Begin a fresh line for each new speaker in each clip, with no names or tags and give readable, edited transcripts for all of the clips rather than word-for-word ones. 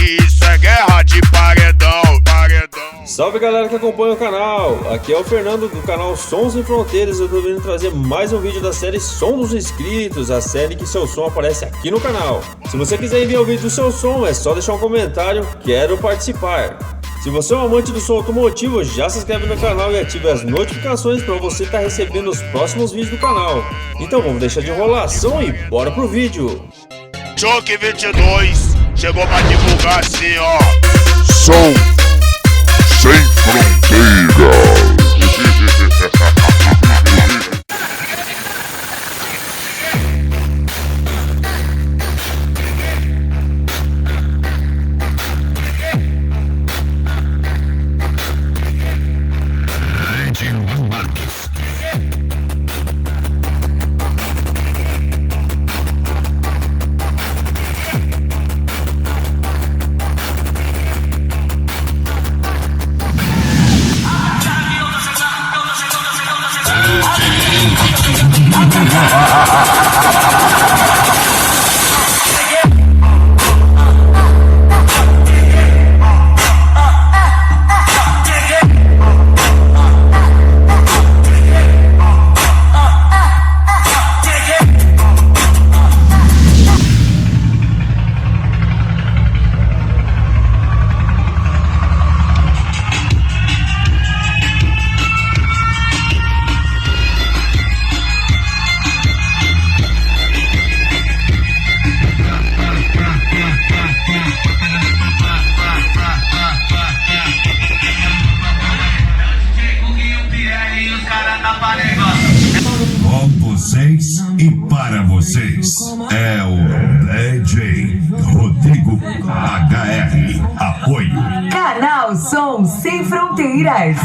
que isso é guerra de paredão, paredão.
Salve galera que acompanha o canal, aqui é o Fernando do canal Sons Sem Fronteiras. Eu tô vindo trazer mais um vídeo da série Som dos Inscritos, a série que seu som aparece aqui no canal. Se você quiser enviar o vídeo do seu som, é só deixar um comentário, quero participar. Se você é um amante do som automotivo, já se inscreve no canal e ative as notificações para você estar recebendo os próximos vídeos do canal. Então vamos deixar de enrolação e bora pro vídeo.
Choque 22 chegou pra divulgar assim, ó.
Som Sem Fronteiras.
Com vocês e para vocês é o DJ Rodrigo HR. Apoio
Canal Som Sem Fronteiras.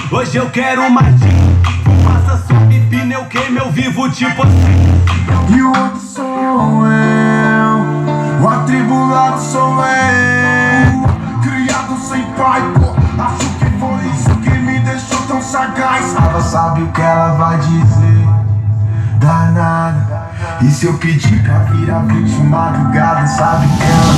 Hoje eu quero mais fumaça, sobe pneu, queima, eu vivo tipo assim.
E o outro sou eu, o atribulado sou eu, criado sem pai, pô. Acho que foi isso que me deixou tão sagaz. Ela sabe o que ela vai dizer, danada. E se eu pedir pra virar vítima madrugada, sabe que ela...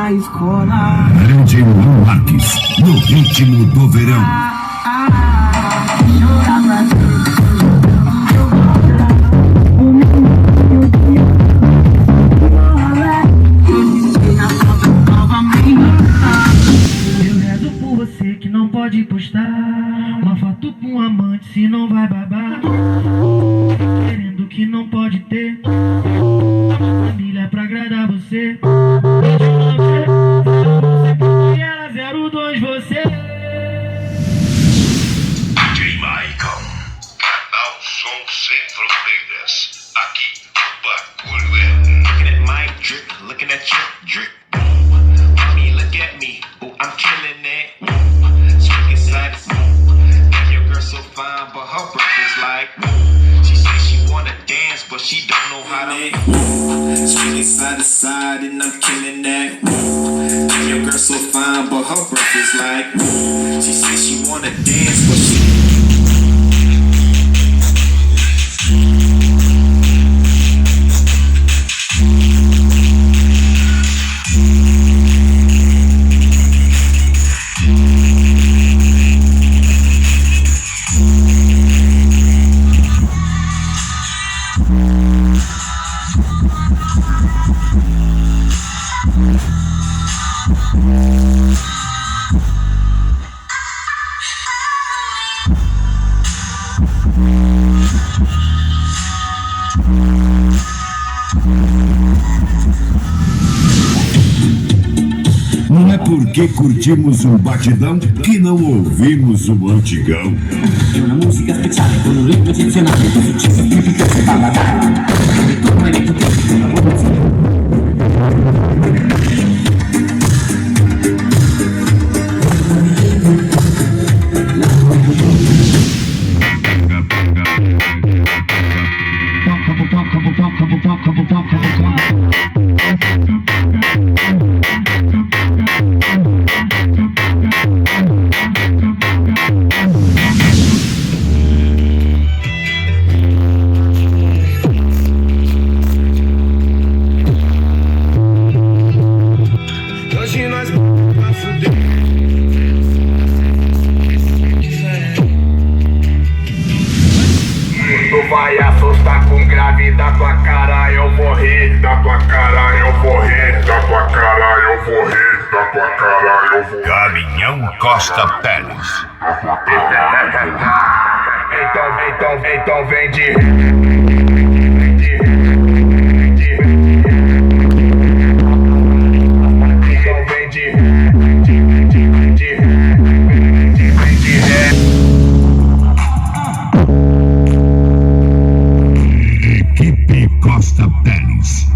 na escola.
DJ Luan Marques, no ritmo do verão.
Eu rezo por você que não pode postar uma foto com um amante se não vai babar. Querendo que não pode ter família pra agradar você. E ela 02 você.
DJ Maicon, canal Som Sem Fronteiras. Aqui o bagulho é
Looking at my drip, looking at your drip. Mommy, look at me. Oh, I'm killing it. Swinging side to side. Damn, your girl so fine, but her breath is like. She say she wanna dance, but she don't know how to. Swinging side to side, and I'm killing that. Damn, your girl so fine, but her breath is like. She say she wanna dance, but she.
Não é porque curtimos um batidão que não ouvimos o antigão.
Una musica speciale con un ritmo eccezionale che successo più di questo paladar. Ritorno elettrotecnico, una produzione.
Hoje nós vai fuder. Tu vai assustar com grave da tua cara, eu vou rir. Da tua cara eu vou rir. Da tua cara eu vou rir. Da tua cara eu vou rir.
Galinhão Costa Pérez.
Então vem de
Equipe Costa Pérez.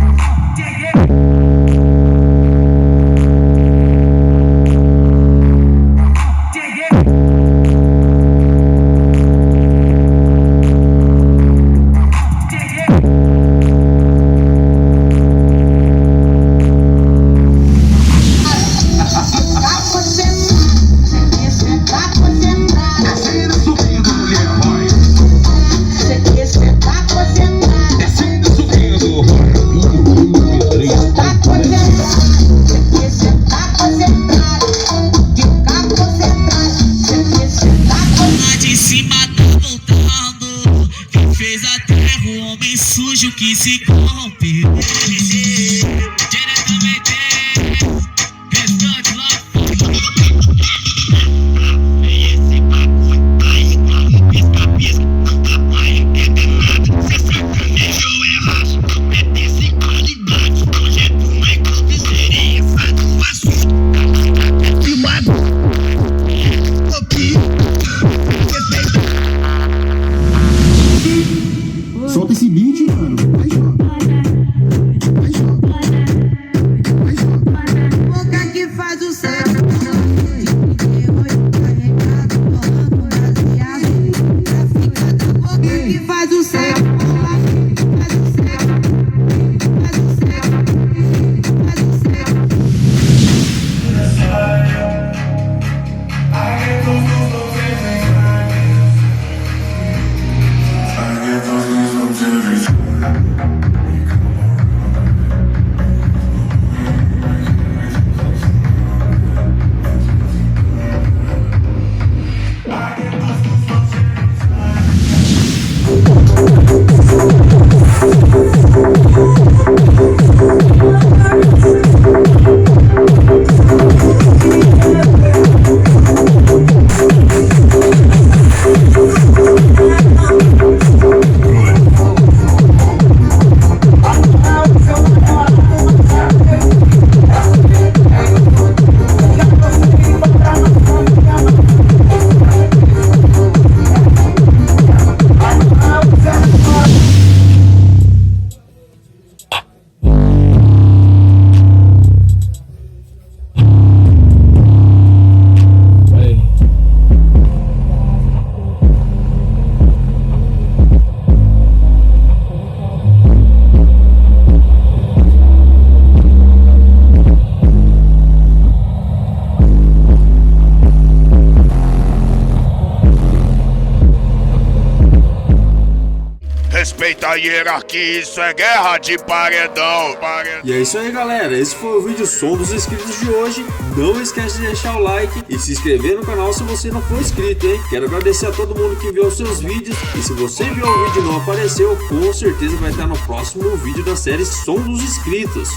respeita a hierarquia, isso é guerra de paredão.
E é isso aí, galera, esse foi o vídeo Som dos Inscritos de hoje. Não esquece de deixar o like e se inscrever no canal se você não for inscrito, hein? Quero agradecer a todo mundo que viu os seus vídeos, e se você viu o vídeo e não apareceu, com certeza vai estar no próximo vídeo da série Som dos Inscritos.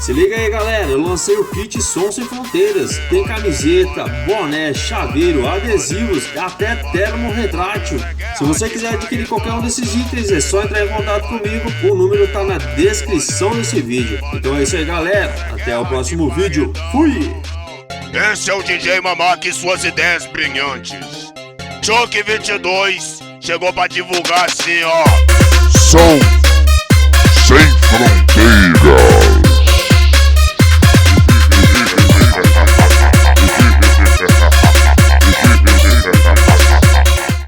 Se liga aí, galera, eu lancei o kit Som Sem Fronteiras. Tem camiseta, boné, chaveiro, adesivos e até termo retrátil. Se você quiser adquirir qualquer um desses itens, é só entrar em contato comigo, o número tá na descrição desse vídeo. Então é isso aí, galera, até o próximo vídeo, fui!
Esse é o DJ Mamaki e suas ideias brilhantes. Choque 22 chegou pra divulgar assim, ó.
Som Sem Fronteiras.